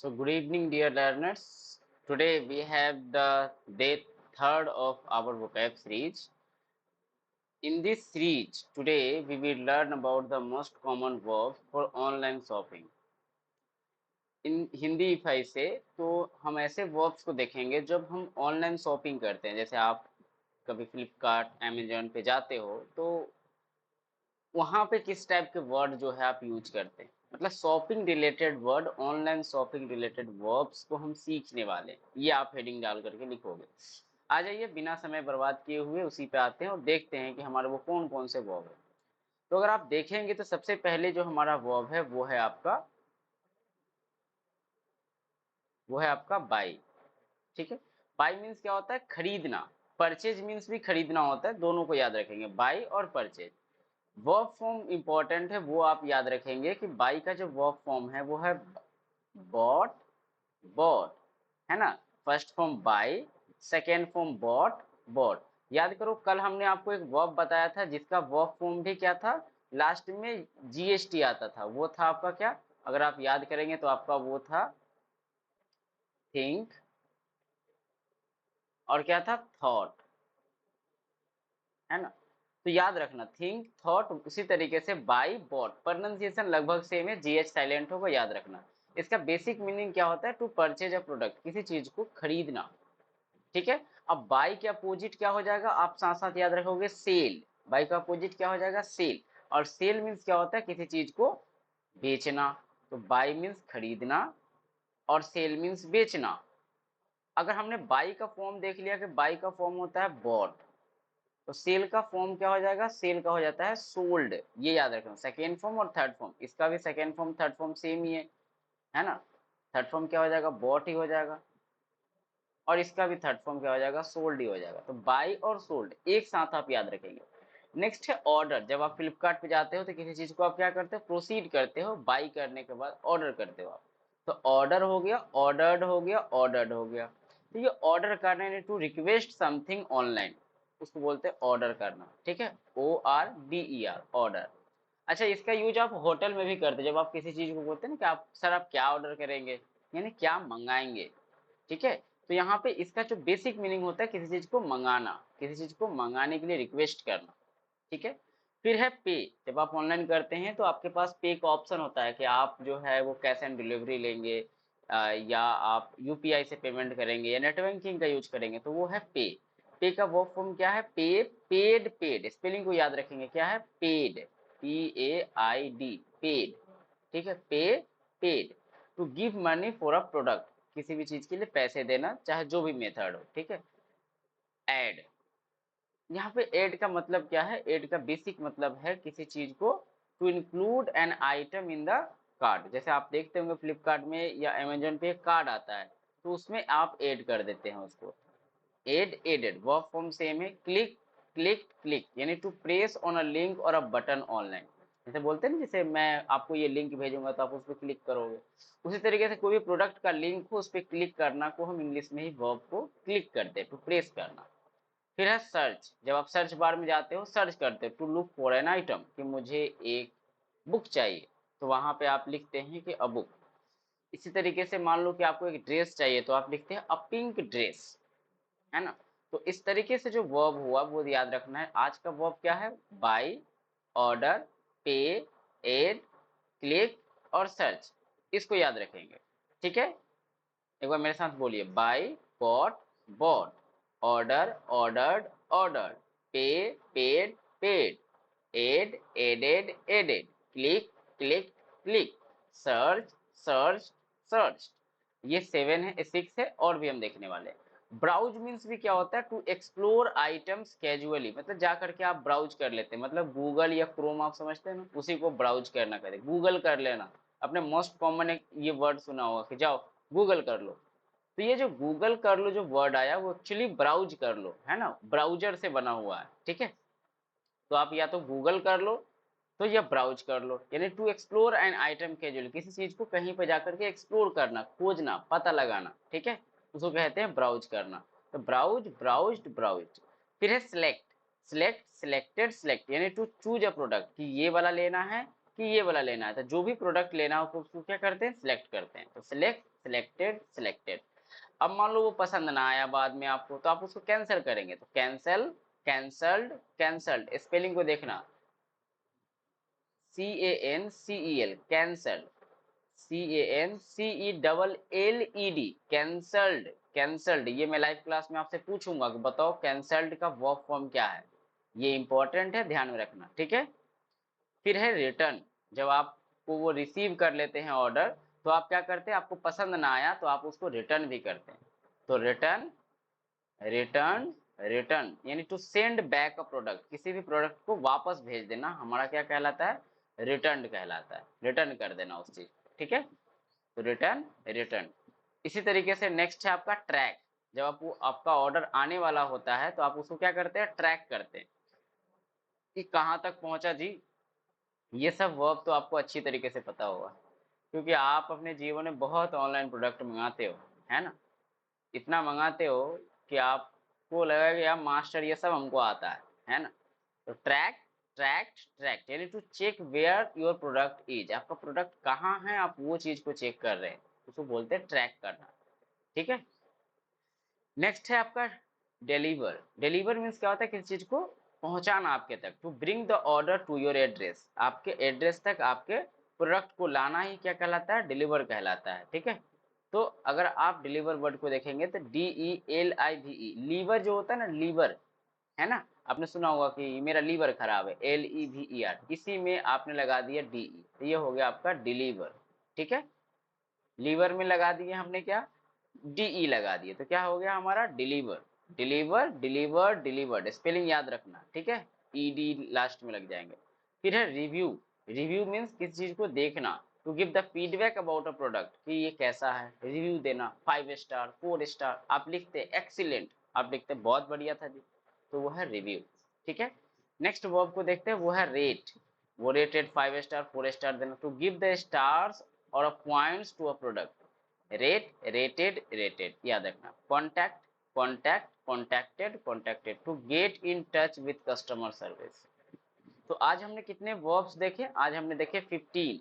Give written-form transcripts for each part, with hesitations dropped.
So good evening, dear learners. Today we have the day third of our vocab series. In this series, today we will learn about the most common verbs for online shopping. इन हिंदी इफाई से तो हम ऐसे verbs को देखेंगे जब हम online shopping करते हैं। जैसे आप कभी फ्लिपकार्ट अमेजोन पे जाते हो तो वहां पे किस टाइप के वर्ड जो है आप यूज करते हैं। मतलब shopping related word, online shopping related verbs को हम सीखने वाले हैं। ये आप हेडिंग डाल करके लिखोगे। आ जाइए, बिना समय बर्बाद किए हुए उसी पे आते हैं और देखते हैं कि हमारे वो कौन कौन से वर्ब है। तो अगर आप देखेंगे तो सबसे पहले जो हमारा वर्ब है वो है आपका बाई। ठीक है। बाई मीन्स क्या होता है? खरीदना। परचेज मीन्स भी खरीदना होता है, दोनों को याद रखेंगे, बाई और परचेज। वर्ब फॉर्म इंपॉर्टेंट है, वो आप याद रखेंगे कि बाई का जो वर्ब फॉर्म है वो है बॉट, बॉट, है ना। First form buy, second form bought, bought. याद करो, कल हमने आपको एक वर्ब बताया था जिसका वर्ब फॉर्म भी क्या था, लास्ट में जीएसटी आता था। वो था आपका क्या? अगर आप याद करेंगे तो आपका वो था थिंक, और क्या था? थॉट, है ना। तो याद रखना, थिंक, थॉट, उसी तरीके से बाई, बॉट। प्रोनाउंसिएशन लगभग सेम है, जीएच साइलेंट होगा, याद रखना। इसका बेसिक मीनिंग क्या होता है? टू परचेज अ प्रोडक्ट, किसी चीज को खरीदना। ठीक है। अब बाई के अपोजिट क्या हो जाएगा? आप साथ साथ याद रखोगे, सेल। बाई का अपोजिट क्या हो जाएगा? सेल। और सेल मीन्स क्या होता है? किसी चीज को बेचना। तो बाई मीन्स खरीदना और सेल मीन्स बेचना। अगर हमने बाई का फॉर्म देख लिया कि बाई का फॉर्म होता है बॉट, तो सेल का फॉर्म क्या हो जाएगा? सेल का हो जाता है सोल्ड। ये याद रखना, सेकेंड फॉर्म और थर्ड फॉर्म। इसका भी second form third form same ही है ना। थर्ड फॉर्म क्या हो जाएगा? बॉट ही हो जाएगा। और इसका भी थर्ड फॉर्म क्या हो जाएगा? सोल्ड ही हो जाएगा। तो बाई और सोल्ड एक साथ आप याद रखेंगे। नेक्स्ट है ऑर्डर। जब आप फ्लिपकार्ट पे जाते हो तो किसी चीज को आप क्या करते हो? प्रोसीड करते हो, बाई करने के बाद ऑर्डर करते हो आप। तो ऑर्डर हो गया, ऑर्डर्ड हो गया, ऑर्डर्ड हो गया। तो ये ऑर्डर करना यानी टू रिक्वेस्ट समथिंग ऑनलाइन, उसको बोलते हैं ऑर्डर करना। ठीक है, ORDER, ऑर्डर। अच्छा, इसका यूज आप होटल में भी करते हैं। जब आप किसी चीज को बोलते हैं ना कि आप सर आप क्या ऑर्डर करेंगे, यानी क्या मंगाएंगे। ठीक है। तो यहाँ पे इसका जो बेसिक मीनिंग होता है, किसी चीज को मंगाना, किसी चीज को मंगाने के लिए रिक्वेस्ट करना। ठीक है। फिर है पे। जब आप ऑनलाइन करते हैं तो आपके पास पे का ऑप्शन होता है कि आप जो है वो कैश एंड डिलीवरी लेंगे, या आप यूपीआई से पेमेंट करेंगे या नेट बैंकिंग का यूज करेंगे, तो वो है पे। पे का वर्ब फॉर्म क्या है? Pay, paid. पेड स्पेलिंग को याद रखेंगे, क्या है? Paid, PAID, paid. ठीक है, pay, paid. To give money for a product, किसी भी चीज के लिए पैसे देना, चाहे जो भी मेथड हो। ठीक है। एड, यहाँ पे एड का मतलब क्या है? एड का बेसिक मतलब है किसी चीज को to include an item in the card. जैसे आप देखते होंगे फ्लिपकार्ट में या अमेजोन पे एक कार्ड आता है, तो उसमें आप ऐड कर देते हैं उसको। Add, added. Verb form same है। क्लिक, क्लिक, क्लिक, यानी to press on a link और अ बटन ऑनलाइन। जैसे बोलते हैं ना, जैसे मैं आपको ये लिंक भेजूंगा तो आप उस पर क्लिक करोगे, उसी तरीके से कोई भी प्रोडक्ट का लिंक हो उस पर क्लिक करना को हम इंग्लिश में ही वर्ब को क्लिक करते हैं, टू प्रेस करना। फिर है सर्च। जब आप सर्च बार में जाते हो, सर्च करते हो to look for an item, कि मुझे एक बुक चाहिए, तो वहां पे आप लिखते हैं कि अ बुक। इसी तरीके से मान लो कि आपको एक ड्रेस चाहिए तो आप लिखते हैं अ पिंक ड्रेस, है ना। तो इस तरीके से जो वर्ब हुआ वो याद रखना है। आज का वर्ब क्या है? बाई, ऑर्डर, पे, एड, क्लिक और सर्च। इसको याद रखेंगे। ठीक है। एक बार मेरे साथ बोलिए, buy, bought, bought, order, ordered, ordered, pay, paid, paid, add, added, added, click, click, click, search, search, search. ये 7 है, 6 है, और भी हम देखने वाले हैं। ब्राउज मीन्स भी क्या होता है? टू एक्सप्लोर आइटम्स कैजुअली, मतलब जा करके आप ब्राउज कर लेते हैं। मतलब गूगल या क्रोम आप समझते हैं ना, उसी को ब्राउज करना कहते हैं। गूगल कर लेना, अपने मोस्ट कॉमन एक ये वर्ड सुना होगा कि जाओ गूगल कर लो। तो ये जो गूगल कर लो जो वर्ड आया वो एक्चुअली ब्राउज कर लो, है ना, ब्राउजर से बना हुआ है। ठीक है। तो आप या तो गूगल कर लो तो या ब्राउज कर लो, यानी to explore an item casually, किसी चीज को कहीं पर जाकर के एक्सप्लोर करना, खोजना, पता लगाना। ठीक है, उसको कहते हैं ब्राउज करना। तो ब्राउज, ब्राउज्ड, ब्राउज्ड। फिर है सिलेक्ट। सिलेक्ट, सिलेक्टेड, सिलेक्ट, यानी टू चूज अ प्रोडक्ट, कि ये वाला लेना है कि ये वाला लेना है, तो जो भी प्रोडक्ट लेना हो उसको क्या करते हैं, सिलेक्ट करते हैं। तो सिलेक्ट, सिलेक्टेड, सिलेक्टेड। अब मान लो वो पसंद ना आया बाद में आपको, तो आप उसको कैंसिल करेंगे, तो कैंसल, कैंसल्ड, कैंसल्ड। स्पेलिंग को देखना, CANCEL, cancelled, CANCELLED, cancelled, cancelled. ये मैं लाइव क्लास में आपसे पूछूंगा कि बताओ कैंसल्ड का वर्ब फॉर्म क्या है, ये इंपॉर्टेंट है, ध्यान में रखना, ठीक है। फिर है रिटर्न। जब आपको वो रिसीव कर लेते हैं ऑर्डर, तो आप क्या करते हैं, आपको पसंद ना आया तो आप उसको रिटर्न भी करते हैं। तो रिटर्न, रिटर्न, रिटर्न यानी to send back a product, किसी भी प्रोडक्ट को वापस भेज देना, हमारा क्या कहलाता है, रिटर्न कहलाता है, रिटर्न कर देना उस चीज, ठीक है। तो रिटर्न, रिटर्न। इसी तरीके से नेक्स्ट है आपका ट्रैक। जब आपको आपका ऑर्डर आने वाला होता है तो आप उसको क्या करते हैं, ट्रैक करते हैं कि कहाँ तक पहुंचा जी। ये सब वर्ब तो आपको अच्छी तरीके से पता होगा, क्योंकि आप अपने जीवन में बहुत ऑनलाइन प्रोडक्ट मंगाते हो, है ना। इतना मंगाते हो कि आपको लगेगा कि यार मास्टर ये सब हमको आता है ना। तो ट्रैक, ट्रैक्ट, ट्रैक्ट यानी to check where your product is, आपका प्रोडक्ट कहाँ है, आप वो चीज को चेक कर रहे हैं, उसको बोलते हैं ट्रैक करना, ठीक है। नेक्स्ट है आपका डिलीवर। डिलीवर मीन्स क्या होता है, किसी चीज को पहुंचाना आपके तक। To bring the order to your address, आपके एड्रेस तक आपके प्रोडक्ट को लाना ही क्या कहलाता है, डिलीवर कहलाता है, ठीक है। तो अगर आप डिलीवर वर्ड को देखेंगे तो DELIVE, लीवर जो होता है ना, लीवर, है ना, आपने सुना होगा कि मेरा लीवर खराब है, LEVER, इसी में आपने लगा दिया DE, तो ये हो गया आपका डिलीवर, ठीक है। लीवर में लगा दिए हमने क्या, DE लगा दिए, तो क्या हो गया हमारा deliver, deliver, deliver, delivered. Spelling याद रखना, ठीक है, ED लास्ट में लग जाएंगे। फिर है रिव्यू। रिव्यू मीन्स किसी चीज को देखना। To give the feedback about a product, कि ये कैसा है, रिव्यू देना, 5 स्टार, 4 स्टार। आप लिखते एक्सीलेंट, आप लिखते बहुत बढ़िया था जी, तो वो है रिव्यू, ठीक है। नेक्स्ट वर्ब को देखते हैं, वो है रेट। वो रेटेड 5 स्टार, 4 स्टार देना। टू गिव द स्टार्स और points to a product, rate, rated, rated, याद रखना। Contact, contact, contacted, contacted. To get in touch with customer service. तो आज हमने कितने वर्ब्स देखे, आज हमने देखे 15,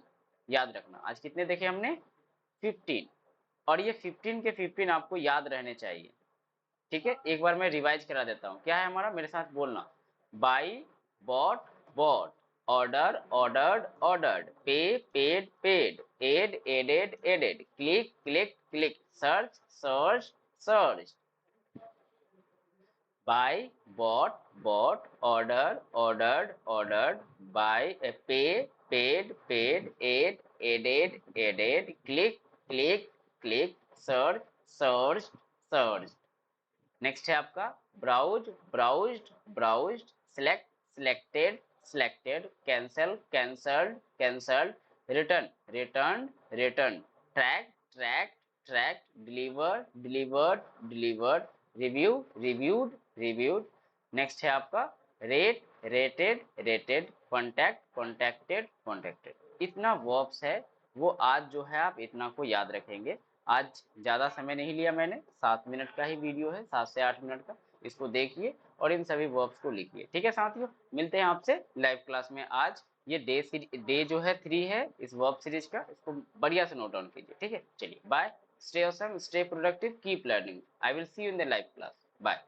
याद रखना, आज कितने देखे हमने, 15। और ये 15 के 15 आपको याद रहने चाहिए, ठीक है। एक बार मैं रिवाइज करा देता हूँ, क्या है हमारा, मेरे साथ बोलना। Buy, bought, bought. Order, ordered, ordered. Pay, paid, paid. Add, added, added. Click, click, click. Search, search, search. buy, bought, bought, order, ordered, ordered, buy, pay, paid, paid, aid, aided, aided, click, click, click, search, searched, searched। Next है आपका browse, browsed, browsed. Select, selected, selected. Cancel, cancelled, cancelled. Return, return, return. Track, track, track. Deliver, delivered, delivered. Review, reviewed, reviewed. Next है आपका rate, rated, rated. Contact, contacted, contacted. इतना verbs है, वो आज जो है आप इतना को याद रखेंगे। आज ज़्यादा समय नहीं लिया मैंने, 7 मिनट का ही वीडियो है, 7 से 8 मिनट का। इसको देखिए और इन सभी वर्ब्स को लिखिए, ठीक है साथियों। मिलते हैं आपसे लाइव क्लास में। आज ये डे जो है 3 है इस वर्ब सीरीज का, इसको बढ़िया से नोट डाउन कीजिए, ठीक है। चलिए bye, stay awesome, stay productive, keep learning. I will see you in the live class, bye.